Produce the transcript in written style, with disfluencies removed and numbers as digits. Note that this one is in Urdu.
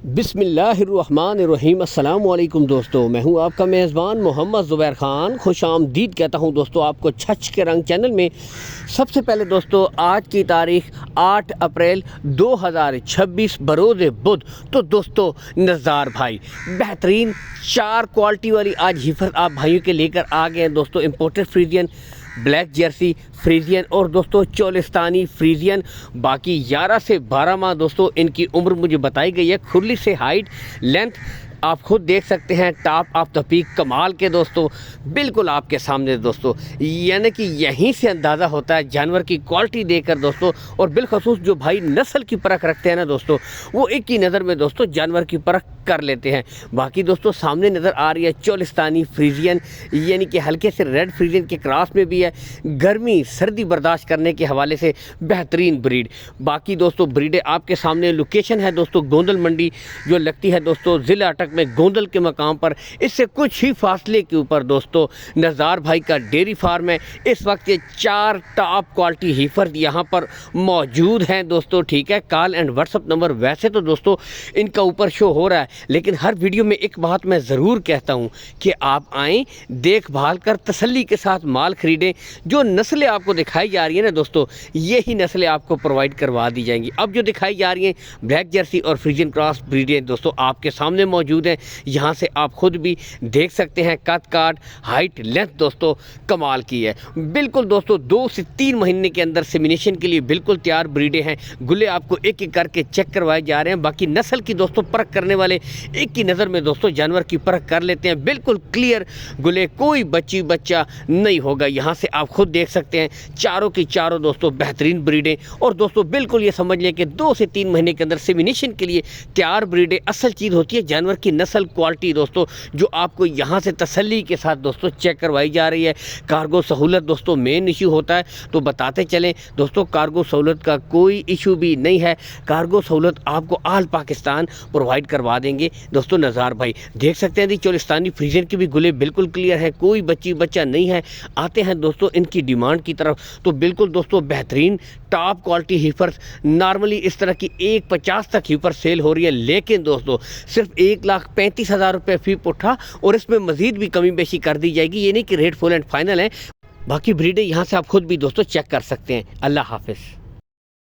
بسم اللہ الرحمن الرحیم۔ السلام علیکم دوستو، میں ہوں آپ کا میزبان محمد زبیر خان۔ خوش آمدید کہتا ہوں دوستو آپ کو چھچ کے رنگ چینل میں۔ سب سے پہلے دوستو آج کی تاریخ 8 اپریل 2026 بروز بدھ۔ تو دوستو نزار بھائی بہترین 4 کوالٹی والی آج ہیفر آپ بھائیوں کے لے کر آ گئے ہیں دوستو۔ Imported Friesian, black Jersey Friesian اور دوستو چولستانی فریزین۔ باقی 11 سے 12 ماہ دوستو ان کی عمر مجھے بتائی گئی ہے۔ کھرلی سے ہائٹ لینتھ آپ خود دیکھ سکتے ہیں، ٹاپ آف دا پیک کمال کے دوستو، بالکل آپ کے سامنے دوستو، یعنی کہ یہیں سے اندازہ ہوتا ہے جانور کی کوالٹی دے کر دوستو۔ اور بالخصوص جو بھائی نسل کی پرکھ رکھتے ہیں نا دوستو، وہ ایک ہی نظر میں دوستو جانور کی پرکھ کر لیتے ہیں۔ باقی دوستو سامنے نظر آ رہی ہے چولستانی فریزین، یعنی کہ ہلکے سے ریڈ فریزین کے کراس میں بھی ہے۔ گرمی سردی برداشت کرنے کے حوالے سے بہترین بریڈ۔ باقی دوستو بریڈیں آپ کے سامنے۔ لوکیشن ہے دوستو گوندل منڈی، جو لگتی ہے دوستو ضلع اٹک میں گوندل کے مقام پر۔ اس سے کچھ ہی فاصلے کے اوپر دوستو نزار بھائی کا ڈیری فارم ہے۔ اس وقت یہ 4 ٹاپ کوالٹی ہیفر یہاں پر موجود ہیں دوستو، ٹھیک ہے۔ Call and what's up number ویسے تو دوستو ان کا اوپر شو ہو رہا ہے، لیکن ہر ویڈیو میں ایک بات میں ضرور کہتا ہوں کہ آپ آئیں، دیکھ بھال کر تسلی کے ساتھ مال خریدیں۔ جو نسلیں آپ کو دکھائی جا رہی ہیں نا دوستو، یہی نسلیں آپ کو پرووائڈ کروا دی جائیں گی۔ اب جو دکھائی جا رہی ہیں بلیک جرسی اور فریزین کراس بریڈیں دوستو آپ کے سامنے موجود ہیں۔ یہاں سے آپ خود بھی دیکھ سکتے ہیں، کٹ کاٹ ہائٹ لینتھ دوستو کمال کی ہے بالکل دوستو۔ 2 سے 3 مہینے کے اندر سیمینیشن کے لیے بالکل تیار بریڈیں ہیں۔ گلے آپ کو ایک ایک کر کے چیک کروائے جا رہے ہیں۔ باقی نسل کی دوستو پرکھ کرنے والے ایک ہی نظر میں دوستو جانور کی پرکھ کر لیتے ہیں، بالکل کلیئر گلے، کوئی بچہ نہیں ہوگا۔ یہاں سے آپ خود دیکھ سکتے ہیں چاروں کی چاروں دوستو بہترین بریڈیں۔ اور دوستو بالکل یہ سمجھ لیں کہ 2 سے 3 مہینے کے اندر سیمینیشن کے لیے تیار بریڈیں اصل چیز ہوتی ہے جانور کی نسل کوالٹی دوستو، جو آپ کو یہاں سے تسلی کے ساتھ دوستو چیک کروائی جا رہی ہے۔ کارگو سہولت دوستو مین ایشو ہوتا ہے، تو بتاتے چلیں دوستو کارگو سہولت کا کوئی ایشو بھی نہیں ہے۔ کارگو سہولت آپ کو آل پاکستان پرووائڈ کروا دیں گے دوستو نزار بھائی۔ دیکھ سکتے ہیں چولستانی فریزین کے بھی گلے بالکل کلیئر ہے، کوئی بچہ نہیں ہے۔ آتے ہیں دوستو ان کی ڈیمانڈ کی طرف، تو بالکل دوستو بہترین ٹاپ کوالٹی ہیفرز نارملی اس طرح کی 1.50 تک ہیفر سیل ہو رہی ہے، لیکن دوستو صرف 1,35,000 روپے فی پٹھا، اور اس میں مزید بھی کمی بیشی کر دی جائے گی، یہ نہیں کہ ریٹ فل اینڈ فائنل ہے۔ باقی بریڈیں یہاں سے آپ خود بھی دوستو چیک کر سکتے ہیں۔ اللہ حافظ۔